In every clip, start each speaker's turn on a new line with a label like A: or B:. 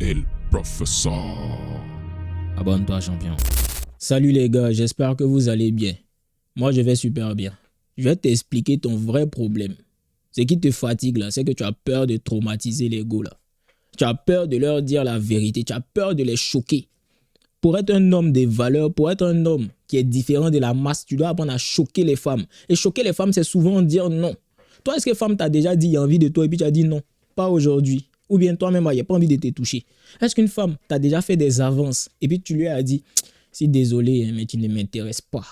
A: El Professeur.
B: Abonne-toi, champion. Salut les gars, j'espère que vous allez bien. Moi, je vais super bien. Je vais t'expliquer ton vrai problème. Ce qui te fatigue là, c'est que tu as peur de traumatiser les gars là. Tu as peur de leur dire la vérité, tu as peur de les choquer. Pour être un homme de valeur, pour être un homme qui est différent de la masse, tu dois apprendre à choquer les femmes. Et choquer les femmes, c'est souvent dire non. Toi, est-ce que femme t'a déjà dit il y a envie de toi et puis tu as dit non, pas aujourd'hui? Ou bien toi-même, il n'y a pas envie de te toucher. Est-ce qu'une femme t'a déjà fait des avances et puis tu lui as dit si désolé, mais tu ne m'intéresses pas?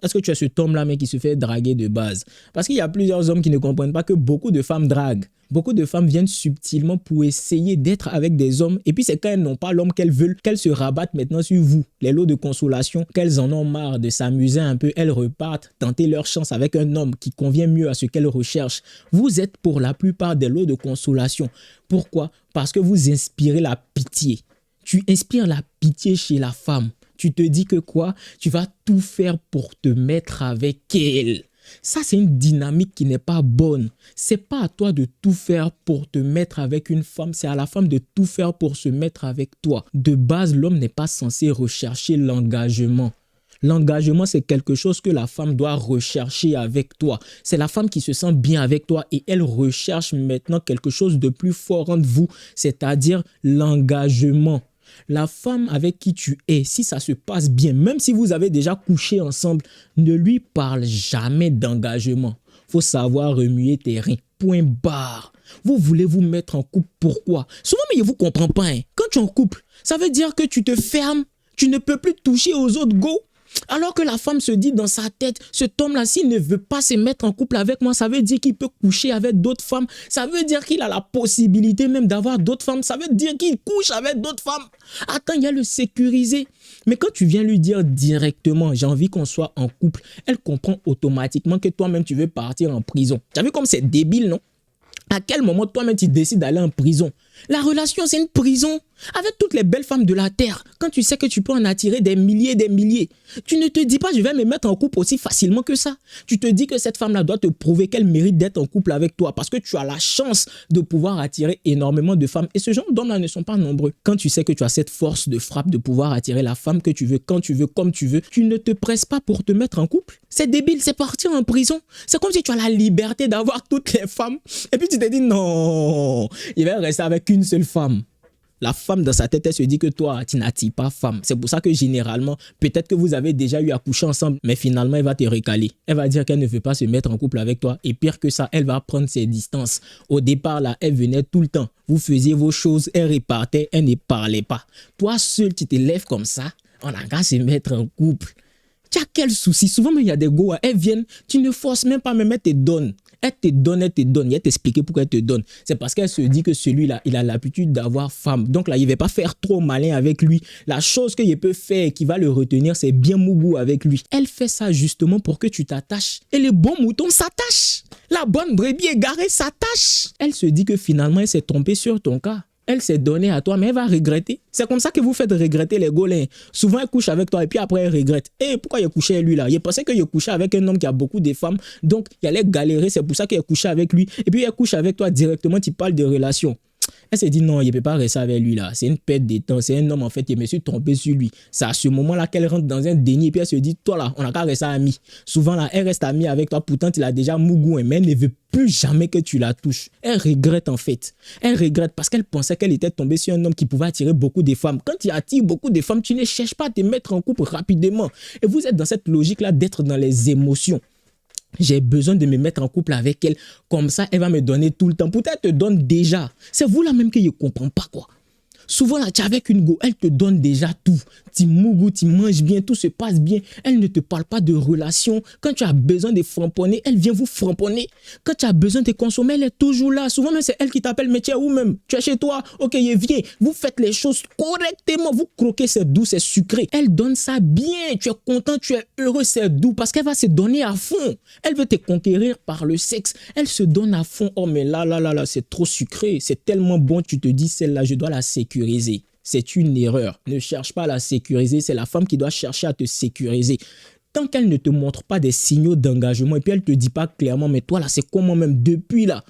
B: Est-ce que tu es cet homme-là, mais qui se fait draguer de base? Parce qu'il y a plusieurs hommes qui ne comprennent pas que beaucoup de femmes draguent. Beaucoup de femmes viennent subtilement pour essayer d'être avec des hommes. Et puis c'est quand elles n'ont pas l'homme qu'elles veulent, qu'elles se rabattent maintenant sur vous. Les lots de consolation, qu'elles en ont marre de s'amuser un peu, elles repartent tenter leur chance avec un homme qui convient mieux à ce qu'elles recherchent. Vous êtes pour la plupart des lots de consolation. Pourquoi? Parce que vous inspirez la pitié. Tu inspires la pitié chez la femme. Tu te dis que quoi? Tu vas tout faire pour te mettre avec elle. Ça, c'est une dynamique qui n'est pas bonne. C'est pas à toi de tout faire pour te mettre avec une femme. C'est à la femme de tout faire pour se mettre avec toi. De base, l'homme n'est pas censé rechercher l'engagement. L'engagement, c'est quelque chose que la femme doit rechercher avec toi. C'est la femme qui se sent bien avec toi et elle recherche maintenant quelque chose de plus fort entre vous, c'est-à-dire l'engagement. La femme avec qui tu es, si ça se passe bien, même si vous avez déjà couché ensemble, ne lui parle jamais d'engagement. Il faut savoir remuer tes reins. Point barre. Vous voulez vous mettre en couple, pourquoi? Souvent, mais je ne vous comprends pas. Quand tu es en couple, ça veut dire que tu te fermes, tu ne peux plus toucher aux autres go. Alors que la femme se dit dans sa tête, cet homme-là, s'il ne veut pas se mettre en couple avec moi, ça veut dire qu'il peut coucher avec d'autres femmes. Ça veut dire qu'il a la possibilité même d'avoir d'autres femmes. Ça veut dire qu'il couche avec d'autres femmes. Attends, il y a le sécuriser. Mais quand tu viens lui dire directement, j'ai envie qu'on soit en couple, elle comprend automatiquement que toi-même, tu veux partir en prison. Tu as vu comme c'est débile, non? À quel moment toi-même tu décides d'aller en prison? La relation, c'est une prison. Avec toutes les belles femmes de la terre, quand tu sais que tu peux en attirer des milliers, tu ne te dis pas je vais me mettre en couple aussi facilement que ça. Tu te dis que cette femme-là doit te prouver qu'elle mérite d'être en couple avec toi parce que tu as la chance de pouvoir attirer énormément de femmes. Et ce genre d'hommes-là ne sont pas nombreux. Quand tu sais que tu as cette force de frappe de pouvoir attirer la femme que tu veux, quand tu veux, comme tu veux, tu ne te presses pas pour te mettre en couple. C'est débile, c'est partir en prison. C'est comme si tu as la liberté d'avoir toutes les femmes et puis tu te dis non, il va rester avec une seule femme. La femme dans sa tête, elle se dit que toi, tu n'attires pas femme. C'est pour ça que généralement, peut-être que vous avez déjà eu à coucher ensemble, mais finalement, elle va te recaler. Elle va dire qu'elle ne veut pas se mettre en couple avec toi. Et pire que ça, elle va prendre ses distances. Au départ, là, elle venait tout le temps. Vous faisiez vos choses, elle repartait, elle ne parlait pas. Toi seul, tu te lèves comme ça, on a qu'à se mettre en couple. Tu as quel souci? Souvent, il y a des gars, elles viennent, tu ne forces même pas, même elle te donne. Elle te donne. Il va t'expliquer pourquoi elle te donne. C'est parce qu'elle se dit que celui-là, il a l'habitude d'avoir femme. Donc là, il ne va pas faire trop malin avec lui. La chose qu'il peut faire qui va le retenir, c'est bien mougou avec lui. Elle fait ça justement pour que tu t'attaches. Et le bon mouton s'attache. La bonne brebis égarée s'attache. Elle se dit que finalement, elle s'est trompée sur ton cas. Elle s'est donnée à toi, mais elle va regretter. C'est comme ça que vous faites regretter les golins. Souvent, elle couche avec toi et puis après, elle regrette. Et pourquoi il couchait lui là? Il pensait qu'il couchait avec un homme qui a beaucoup de femmes. Donc, il allait galérer. C'est pour ça qu'il couchait avec lui. Et puis, elle couche avec toi directement. Tu parles de relation. Elle s'est dit non, il ne peut pas rester avec lui là. C'est une perte de temps. C'est un homme en fait qui me suis trompé sur lui. C'est à ce moment-là qu'elle rentre dans un déni et puis elle se dit toi là, on n'a qu'à rester amis. Souvent là, elle reste amie avec toi. Pourtant, tu l'as déjà mougou, mais elle ne veut plus jamais que tu la touches. Elle regrette en fait. Elle regrette parce qu'elle pensait qu'elle était tombée sur un homme qui pouvait attirer beaucoup de femmes. Quand tu attires beaucoup de femmes, tu ne cherches pas à te mettre en couple rapidement. Et vous êtes dans cette logique là d'être dans les émotions. J'ai besoin de me mettre en couple avec elle. Comme ça, elle va me donner tout le temps. Pourtant, elle te donne déjà. C'est vous là même qui ne comprends pas quoi. Souvent, là, tu es avec une go, elle te donne déjà tout. Tu mougou, tu manges bien, tout se passe bien. Elle ne te parle pas de relation. Quand tu as besoin de framponner, elle vient vous framponner. Quand tu as besoin de consommer, elle est toujours là. Souvent, même c'est elle qui t'appelle, mais tu es où même? Tu es chez toi? Ok, viens. Vous faites les choses correctement. Vous croquez, c'est doux, c'est sucré. Elle donne ça bien. Tu es content, tu es heureux, c'est doux parce qu'elle va se donner à fond. Elle veut te conquérir par le sexe. Elle se donne à fond. Oh, mais là, c'est trop sucré. C'est tellement bon. Tu te dis, celle-là, je dois la sécuriser. C'est une erreur. Ne cherche pas à la sécuriser. C'est la femme qui doit chercher à te sécuriser. Tant qu'elle ne te montre pas des signaux d'engagement et puis elle ne te dit pas clairement, mais toi là, c'est comment même depuis là,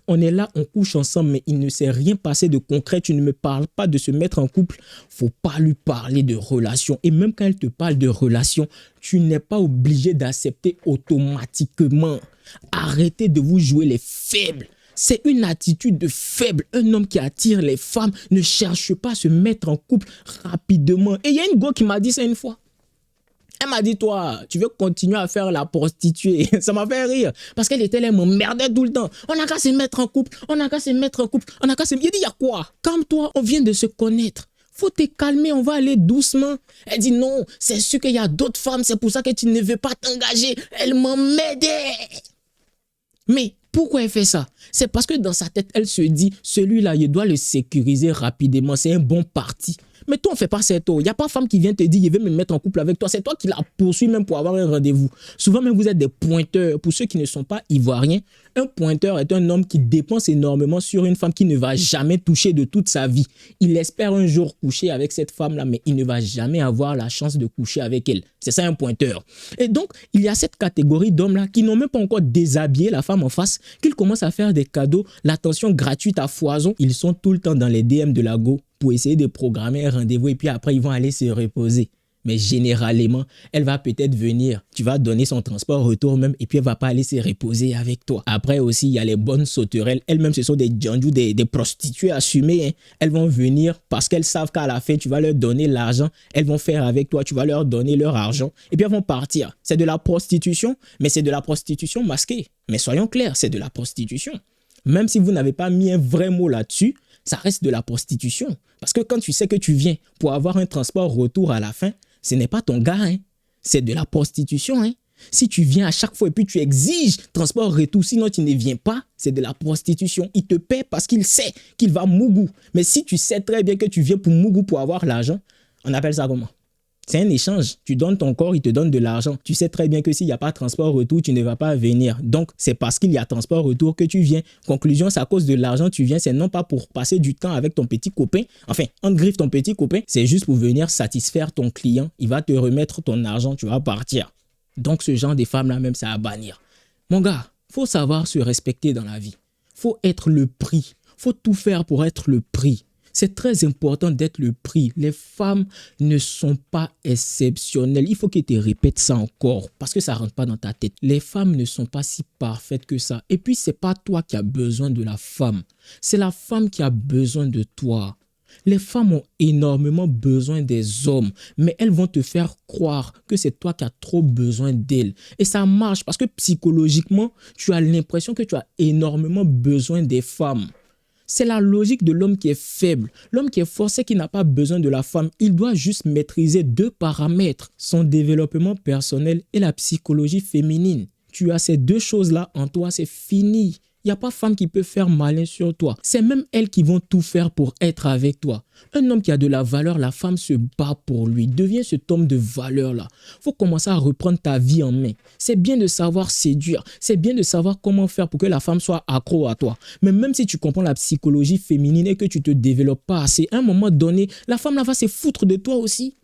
B: on est là, on couche ensemble, mais il ne s'est rien passé de concret. Tu ne me parles pas de se mettre en couple. Faut pas lui parler de relation. Et même quand elle te parle de relation, tu n'es pas obligé d'accepter automatiquement. Arrêtez de vous jouer les faibles. C'est une attitude de faible. Un homme qui attire les femmes ne cherche pas à se mettre en couple rapidement. Et il y a une go qui m'a dit ça une fois. Elle m'a dit, toi, tu veux continuer à faire la prostituée. Ça m'a fait rire. Parce qu'elle était là, elle m'emmerdait tout le temps. On n'a qu'à se mettre en couple. On n'a qu'à se mettre en couple. On n'a qu'à se... Il dit, il y a quoi? Calme-toi, on vient de se connaître. Faut te calmer, on va aller doucement. Elle dit, non, c'est sûr qu'il y a d'autres femmes. C'est pour ça que tu ne veux pas t'engager. Elle m'emmerdait. Mais pourquoi elle fait ça? C'est parce que dans sa tête, elle se dit, celui-là, il doit le sécuriser rapidement. C'est un bon parti. Mais toi, on ne fait pas cette eau. Il n'y a pas femme qui vient te dire, je vais me mettre en couple avec toi. C'est toi qui la poursuis même pour avoir un rendez-vous. Souvent, même vous êtes des pointeurs. Pour ceux qui ne sont pas ivoiriens, un pointeur est un homme qui dépense énormément sur une femme qui ne va jamais toucher de toute sa vie. Il espère un jour coucher avec cette femme-là, mais il ne va jamais avoir la chance de coucher avec elle. C'est ça un pointeur. Et donc, il y a cette catégorie d'hommes-là qui n'ont même pas encore déshabillé la femme en face, qu'ils commencent à faire des cadeaux, l'attention gratuite à foison. Ils sont tout le temps dans les DM de la go pour essayer de programmer un rendez-vous et puis après, ils vont aller se reposer. Mais généralement, elle va peut-être venir. Tu vas donner son transport retour même et puis elle va pas aller se reposer avec toi. Après aussi, il y a les bonnes sauterelles. Elles-mêmes, ce sont des djandjous, des prostituées assumées. Hein. Elles vont venir parce qu'elles savent qu'à la fin, tu vas leur donner l'argent. Elles vont faire avec toi. Tu vas leur donner leur argent et puis elles vont partir. C'est de la prostitution, mais c'est de la prostitution masquée. Mais soyons clairs, c'est de la prostitution. Même si vous n'avez pas mis un vrai mot là-dessus, ça reste de la prostitution. Parce que quand tu sais que tu viens pour avoir un transport retour à la fin, ce n'est pas ton gars, hein. C'est de la prostitution. Hein. Si tu viens à chaque fois et puis tu exiges transport retour, sinon tu ne viens pas, c'est de la prostitution. Il te paie parce qu'il sait qu'il va mougou. Mais si tu sais très bien que tu viens pour mougou pour avoir l'argent, on appelle ça comment? C'est un échange. Tu donnes ton corps, il te donne de l'argent. Tu sais très bien que s'il n'y a pas de transport retour, tu ne vas pas venir. Donc, c'est parce qu'il y a transport retour que tu viens. Conclusion, c'est à cause de l'argent tu viens. C'est non pas pour passer du temps avec ton petit copain. Enfin, on griffe ton petit copain. C'est juste pour venir satisfaire ton client. Il va te remettre ton argent, tu vas partir. Donc, ce genre de femmes-là, même, c'est à bannir. Mon gars, faut savoir se respecter dans la vie. Faut être le prix. Faut tout faire pour être le prix. C'est très important d'être le prix. Les femmes ne sont pas exceptionnelles. Il faut que tu répètes ça encore parce que ça ne rentre pas dans ta tête. Les femmes ne sont pas si parfaites que ça. Et puis, ce n'est pas toi qui as besoin de la femme. C'est la femme qui a besoin de toi. Les femmes ont énormément besoin des hommes, mais elles vont te faire croire que c'est toi qui as trop besoin d'elles. Et ça marche parce que psychologiquement, tu as l'impression que tu as énormément besoin des femmes. C'est la logique de l'homme qui est faible. L'homme qui est forcé, qui n'a pas besoin de la femme, il doit juste maîtriser 2 paramètres, son développement personnel et la psychologie féminine. Tu as ces 2 choses-là en toi, c'est fini. Il n'y a pas femme qui peut faire malin sur toi. C'est même elles qui vont tout faire pour être avec toi. Un homme qui a de la valeur, la femme se bat pour lui. Deviens cet homme de valeur-là. Il faut commencer à reprendre ta vie en main. C'est bien de savoir séduire. C'est bien de savoir comment faire pour que la femme soit accro à toi. Mais même si tu comprends la psychologie féminine et que tu ne te développes pas assez, à un moment donné, la femme là va se foutre de toi aussi.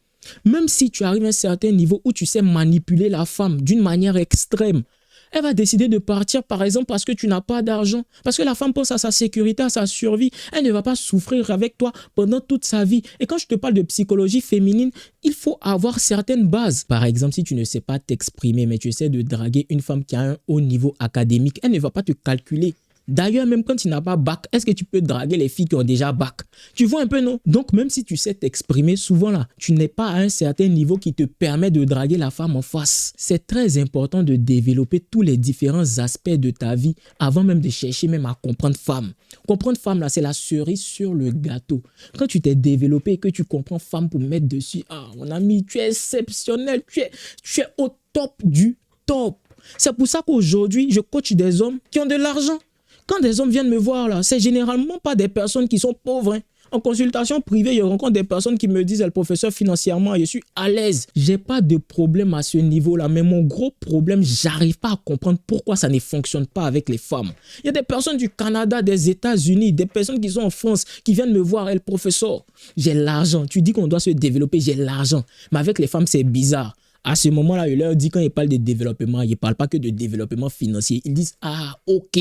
B: Même si tu arrives à un certain niveau où tu sais manipuler la femme d'une manière extrême, elle va décider de partir, par exemple, parce que tu n'as pas d'argent. Parce que la femme pense à sa sécurité, à sa survie. Elle ne va pas souffrir avec toi pendant toute sa vie. Et quand je te parle de psychologie féminine, il faut avoir certaines bases. Par exemple, si tu ne sais pas t'exprimer, mais tu essaies de draguer une femme qui a un haut niveau académique, elle ne va pas te calculer. D'ailleurs, même quand tu n'as pas bac, est-ce que tu peux draguer les filles qui ont déjà bac? Tu vois un peu, non? Donc, même si tu sais t'exprimer, souvent là, tu n'es pas à un certain niveau qui te permet de draguer la femme en face. C'est très important de développer tous les différents aspects de ta vie avant même de chercher même à comprendre femme. Comprendre femme, là, c'est la cerise sur le gâteau. Quand tu t'es développé et que tu comprends femme pour mettre dessus, ah, mon ami, tu es exceptionnel, tu es au top du top. C'est pour ça qu'aujourd'hui, je coach des hommes qui ont de l'argent. Quand des hommes viennent me voir, là, c'est généralement pas des personnes qui sont pauvres. Hein. En consultation privée, je rencontre des personnes qui me disent, le professeur, financièrement, je suis à l'aise. J'ai pas de problème à ce niveau-là. Mais mon gros problème, j'arrive pas à comprendre pourquoi ça ne fonctionne pas avec les femmes. Il y a des personnes du Canada, des États-Unis, des personnes qui sont en France, qui viennent me voir, le professeur, j'ai l'argent. Tu dis qu'on doit se développer, j'ai l'argent. Mais avec les femmes, c'est bizarre. À ce moment-là, je leur dis, quand ils parlent de développement, ils ne parlent pas que de développement financier. Ils disent, ah, ok.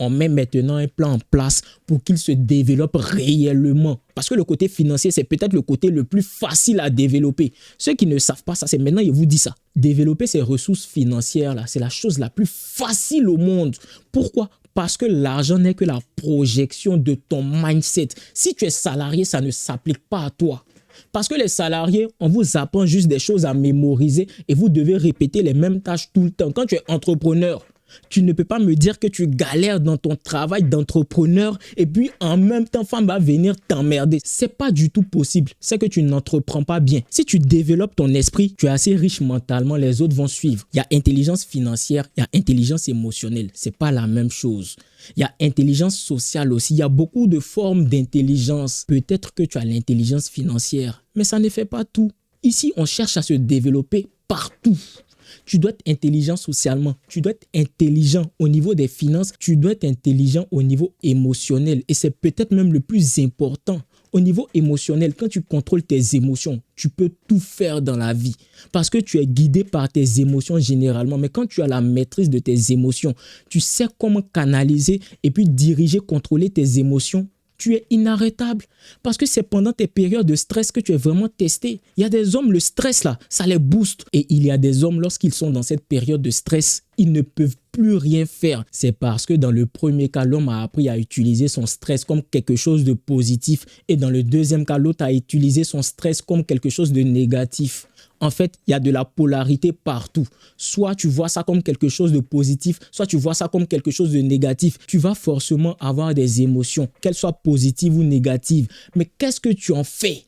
B: on met maintenant un plan en place pour qu'il se développe réellement. Parce que le côté financier, c'est peut-être le côté le plus facile à développer. Ceux qui ne savent pas ça, c'est maintenant, je vous dis ça. Développer ces ressources financières, là, c'est la chose la plus facile au monde. Pourquoi ? Parce que l'argent n'est que la projection de ton mindset. Si tu es salarié, ça ne s'applique pas à toi. Parce que les salariés, on vous apprend juste des choses à mémoriser et vous devez répéter les mêmes tâches tout le temps. Quand tu es entrepreneur, tu ne peux pas me dire que tu galères dans ton travail d'entrepreneur et puis en même temps, femme va venir t'emmerder. C'est pas du tout possible. C'est que tu n'entreprends pas bien. Si tu développes ton esprit, tu es assez riche mentalement, les autres vont suivre. Il y a intelligence financière, il y a intelligence émotionnelle. C'est pas la même chose. Il y a intelligence sociale aussi. Il y a beaucoup de formes d'intelligence. Peut-être que tu as l'intelligence financière, mais ça ne fait pas tout. Ici, on cherche à se développer partout. Tu dois être intelligent socialement, tu dois être intelligent au niveau des finances, tu dois être intelligent au niveau émotionnel. Et c'est peut-être même le plus important. Au niveau émotionnel, quand tu contrôles tes émotions, tu peux tout faire dans la vie. Parce que tu es guidé par tes émotions généralement. Mais quand tu as la maîtrise de tes émotions, tu sais comment canaliser et puis diriger, contrôler tes émotions. Tu es inarrêtable parce que c'est pendant tes périodes de stress que tu es vraiment testé. Il y a des hommes, le stress là, ça les booste. Et il y a des hommes, lorsqu'ils sont dans cette période de stress, ils ne peuvent plus rien faire. C'est parce que dans le premier cas, l'homme a appris à utiliser son stress comme quelque chose de positif. Et dans le deuxième cas, l'autre a utilisé son stress comme quelque chose de négatif. En fait, il y a de la polarité partout. Soit tu vois ça comme quelque chose de positif, soit tu vois ça comme quelque chose de négatif. Tu vas forcément avoir des émotions, qu'elles soient positives ou négatives. Mais qu'est-ce que tu en fais?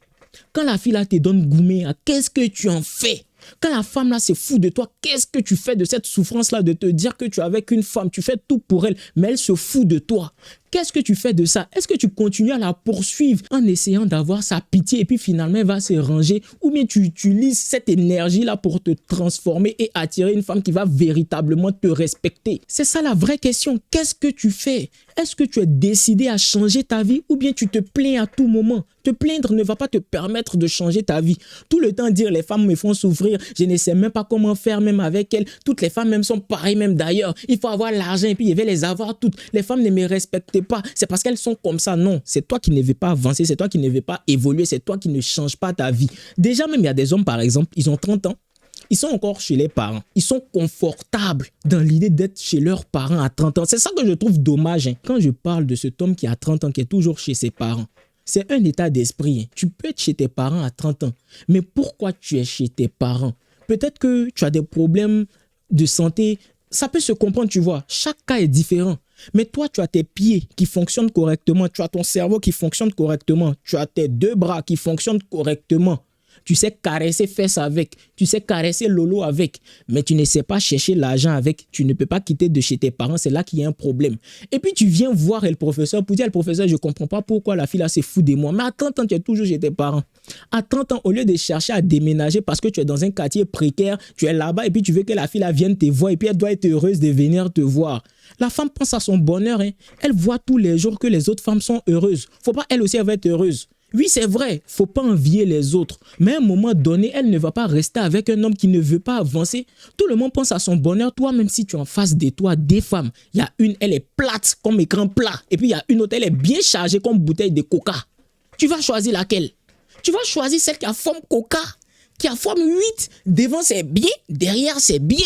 B: Quand la fille là te donne gourmet, qu'est-ce que tu en fais? Quand la femme là se fout de toi, qu'est-ce que tu fais de cette souffrance là de te dire que tu es avec une femme, tu fais tout pour elle, mais elle se fout de toi? Qu'est-ce que tu fais de ça? Est-ce que tu continues à la poursuivre en essayant d'avoir sa pitié et puis finalement elle va se ranger? Ou bien tu utilises cette énergie-là pour te transformer et attirer une femme qui va véritablement te respecter? C'est ça la vraie question. Qu'est-ce que tu fais? Est-ce que tu es décidé à changer ta vie ou bien tu te plains à tout moment? Te plaindre ne va pas te permettre de changer ta vie. Tout le temps dire les femmes me font souffrir, je ne sais même pas comment faire même avec elles. Toutes les femmes même sont pareilles même d'ailleurs. Il faut avoir l'argent et puis je vais les avoir toutes. Les femmes ne me respectent pas. C'est parce qu'elles sont comme ça. Non, c'est toi qui ne veux pas avancer, c'est toi qui ne veux pas évoluer, c'est toi qui ne changes pas ta vie. Déjà même il y a des hommes par exemple, ils ont 30 ans. Ils sont encore chez les parents. Ils sont confortables dans l'idée d'être chez leurs parents à 30 ans. C'est ça que je trouve dommage. Quand je parle de cet homme qui a 30 ans, qui est toujours chez ses parents, c'est un état d'esprit. Tu peux être chez tes parents à 30 ans. Mais pourquoi tu es chez tes parents? Peut-être que tu as des problèmes de santé. Ça peut se comprendre, tu vois. Chaque cas est différent. Mais toi, tu as tes pieds qui fonctionnent correctement. Tu as ton cerveau qui fonctionne correctement. Tu as tes deux bras qui fonctionnent correctement. Tu sais caresser fesses avec, tu sais caresser lolo avec, mais tu ne sais pas chercher l'argent avec, tu ne peux pas quitter de chez tes parents, c'est là qu'il y a un problème. Et puis tu viens voir le professeur pour dire, le professeur, je ne comprends pas pourquoi la fille là se fout de moi. Mais à 30 ans, tu es toujours chez tes parents. À 30 ans, au lieu de chercher à déménager parce que tu es dans un quartier précaire, tu es là-bas et puis tu veux que la fille là vienne te voir et puis elle doit être heureuse de venir te voir. La femme pense à son bonheur, hein. Elle voit tous les jours que les autres femmes sont heureuses. Faut pas elle aussi elle va être heureuse. Oui, c'est vrai, faut pas envier les autres. Mais à un moment donné, elle ne va pas rester avec un homme qui ne veut pas avancer. Tout le monde pense à son bonheur. Toi, même si tu es en face de toi des femmes, il y a une, elle est plate comme écran plat. Et puis il y a une autre, elle est bien chargée comme bouteille de coca. Tu vas choisir laquelle? Tu vas choisir celle qui a forme coca, qui a forme 8. Devant, c'est bien. Derrière, c'est bien.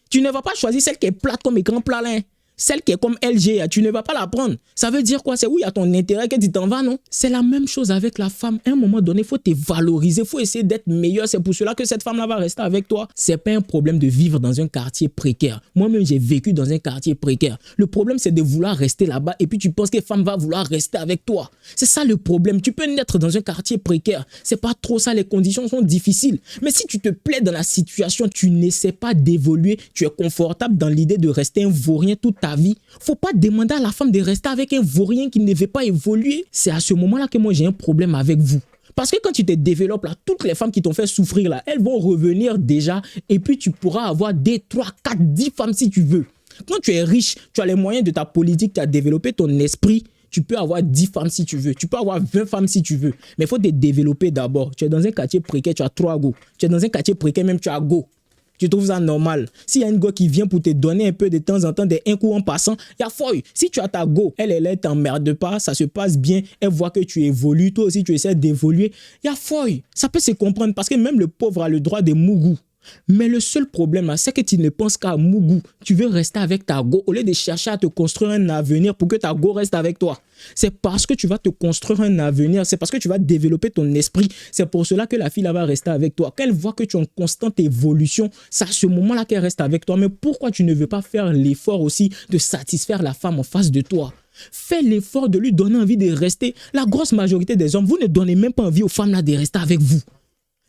B: Tu ne vas pas choisir celle qui est plate comme écran plat, là. Celle qui est comme LG, tu ne vas pas la prendre. Ça veut dire quoi? C'est où il y a ton intérêt que tu t'en vas, non? C'est la même chose avec la femme. À un moment donné, il faut te valoriser, il faut essayer d'être meilleur. C'est pour cela que cette femme-là va rester avec toi. C'est pas un problème de vivre dans un quartier précaire. Moi-même, j'ai vécu dans un quartier précaire. Le problème, c'est de vouloir rester là-bas et puis tu penses que la femme va vouloir rester avec toi. C'est ça le problème. Tu peux naître dans un quartier précaire. C'est pas trop ça, les conditions sont difficiles. Mais si tu te plais dans la situation, tu n'essaies pas d'évoluer, tu es confortable dans l'idée de rester un vaurien toute ta vie. Faut pas demander à la femme de rester avec un vaurien qui ne veut pas évoluer. C'est à ce moment-là que moi j'ai un problème avec vous. Parce que quand tu te développes là, toutes les femmes qui t'ont fait souffrir là, elles vont revenir déjà et puis tu pourras avoir 2, 3, 4, 10 femmes si tu veux. Quand tu es riche, tu as les moyens de ta politique, tu as développé ton esprit. Tu peux avoir 10 femmes si tu veux. Tu peux avoir 20 femmes si tu veux. Mais il faut te développer d'abord. Tu es dans un quartier précaire, tu as 3 go. Tu es dans un quartier précaire, même tu as go. Tu trouves ça normal? S'il y a une go qui vient pour te donner un peu de temps en temps un coup en passant, il y a foy. Si tu as ta go, elle t'emmerde pas, ça se passe bien, elle voit que tu évolues, toi aussi tu essaies d'évoluer, il y a foy. Ça peut se comprendre parce que même le pauvre a le droit de mougou. Mais le seul problème, c'est que tu ne penses qu'à mougou. Tu veux rester avec ta go au lieu de chercher à te construire un avenir pour que ta go reste avec toi. C'est parce que tu vas te construire un avenir, c'est parce que tu vas développer ton esprit. C'est pour cela que la fille là va rester avec toi. Quand elle voit que tu es en constante évolution, c'est à ce moment-là qu'elle reste avec toi. Mais pourquoi tu ne veux pas faire l'effort aussi de satisfaire la femme en face de toi? Fais l'effort de lui donner envie de rester. La grosse majorité des hommes, vous ne donnez même pas envie aux femmes là de rester avec vous.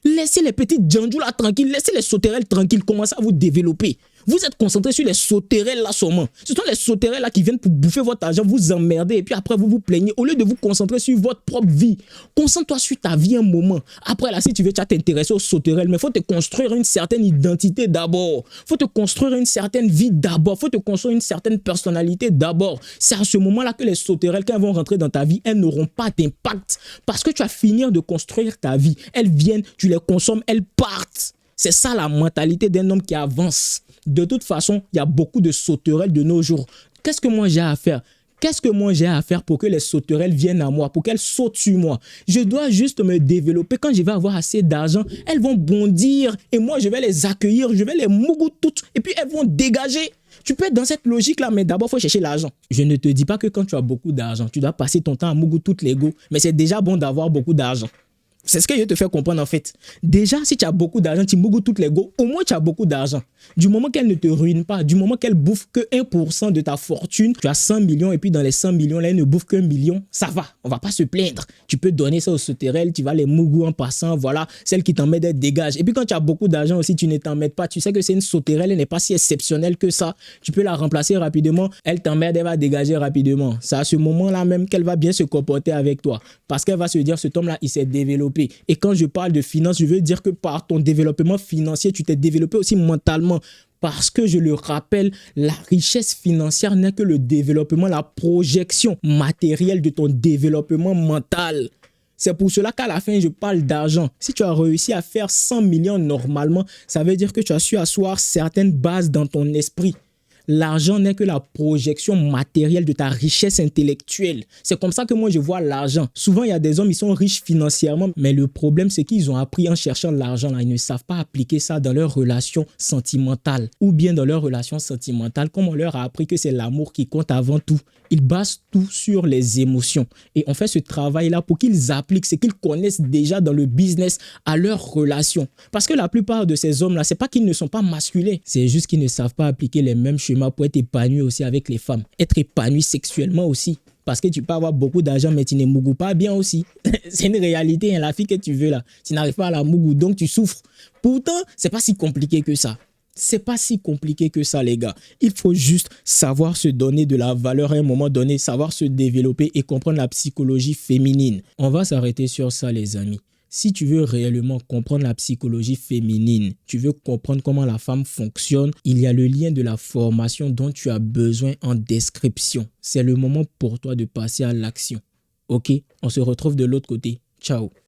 B: Laissez les petites djandjous là tranquilles, laissez les sauterelles tranquilles, commencez à vous développer. Vous êtes concentré sur les sauterelles là seulement. Ce sont les sauterelles là qui viennent pour bouffer votre argent, vous emmerder et puis après vous vous plaignez. Au lieu de vous concentrer sur votre propre vie, concentre-toi sur ta vie un moment. Après là, si tu veux, tu vas t'intéresser aux sauterelles, mais il faut te construire une certaine identité d'abord. Il faut te construire une certaine vie d'abord. Il faut te construire une certaine personnalité d'abord. C'est à ce moment-là que les sauterelles, quand elles vont rentrer dans ta vie, elles n'auront pas d'impact. Parce que tu vas finir de construire ta vie. Elles viennent, tu les consommes, elles partent. C'est ça la mentalité d'un homme qui avance. De toute façon, il y a beaucoup de sauterelles de nos jours. Qu'est-ce que moi j'ai à faire? Qu'est-ce que moi j'ai à faire pour que les sauterelles viennent à moi, pour qu'elles sautent sur moi? Je dois juste me développer. Quand je vais avoir assez d'argent, elles vont bondir et moi je vais les accueillir, je vais les mougou toutes et puis elles vont dégager. Tu peux être dans cette logique-là, mais d'abord, il faut chercher l'argent. Je ne te dis pas que quand tu as beaucoup d'argent, tu dois passer ton temps à mougou toutes les go, mais c'est déjà bon d'avoir beaucoup d'argent. C'est ce que je te fais comprendre en fait. Déjà, si tu as beaucoup d'argent, tu mougou toutes les go, au moins tu as beaucoup d'argent. Du moment qu'elle ne te ruine pas, du moment qu'elle bouffe que 1% de ta fortune, tu as 100 millions et puis dans les 100 millions, là, elle ne bouffe qu'1 million, ça va, on va pas se plaindre. Tu peux donner ça aux sauterelles, tu vas les mougou en passant, voilà, celle qui t'emmène, elle dégage. Et puis quand tu as beaucoup d'argent aussi, tu ne t'emmèdes pas, tu sais que c'est une sauterelle, elle n'est pas si exceptionnelle que ça. Tu peux la remplacer rapidement, elle t'emmène, elle va dégager rapidement. C'est à ce moment-là même qu'elle va bien se comporter avec toi. Parce qu'elle va se dire, cet homme-là, il s'est développé. Et quand je parle de finance, je veux dire que par ton développement financier, tu t'es développé aussi mentalement. Parce que je le rappelle, la richesse financière n'est que le développement, la projection matérielle de ton développement mental. C'est pour cela qu'à la fin, je parle d'argent. Si tu as réussi à faire 100 millions normalement, ça veut dire que tu as su asseoir certaines bases dans ton esprit. L'argent n'est que la projection matérielle de ta richesse intellectuelle. C'est comme ça que moi je vois l'argent. Souvent, il y a des hommes, ils sont riches financièrement, mais le problème, c'est qu'ils ont appris en cherchant l'argent. Ils ne savent pas appliquer ça dans leurs relations sentimentales. Ou bien dans leurs relations sentimentales, comme on leur a appris que c'est l'amour qui compte avant tout. Ils basent tout sur les émotions. Et on fait ce travail-là pour qu'ils appliquent ce qu'ils connaissent déjà dans le business à leurs relations. Parce que la plupart de ces hommes-là, c'est pas qu'ils ne sont pas masculins. C'est juste qu'ils ne savent pas appliquer les mêmes schémas pour être épanouis aussi avec les femmes. Être épanoui sexuellement aussi. Parce que tu peux avoir beaucoup d'argent, mais tu ne mougou pas bien aussi. C'est une réalité, hein, la fille que tu veux là. Tu n'arrives pas à la mougou, donc tu souffres. Pourtant, c'est pas si compliqué que ça. C'est pas si compliqué que ça, les gars. Il faut juste savoir se donner de la valeur à un moment donné, savoir se développer et comprendre la psychologie féminine. On va s'arrêter sur ça, les amis. Si tu veux réellement comprendre la psychologie féminine, tu veux comprendre comment la femme fonctionne, il y a le lien de la formation dont tu as besoin en description. C'est le moment pour toi de passer à l'action. Ok, on se retrouve de l'autre côté. Ciao.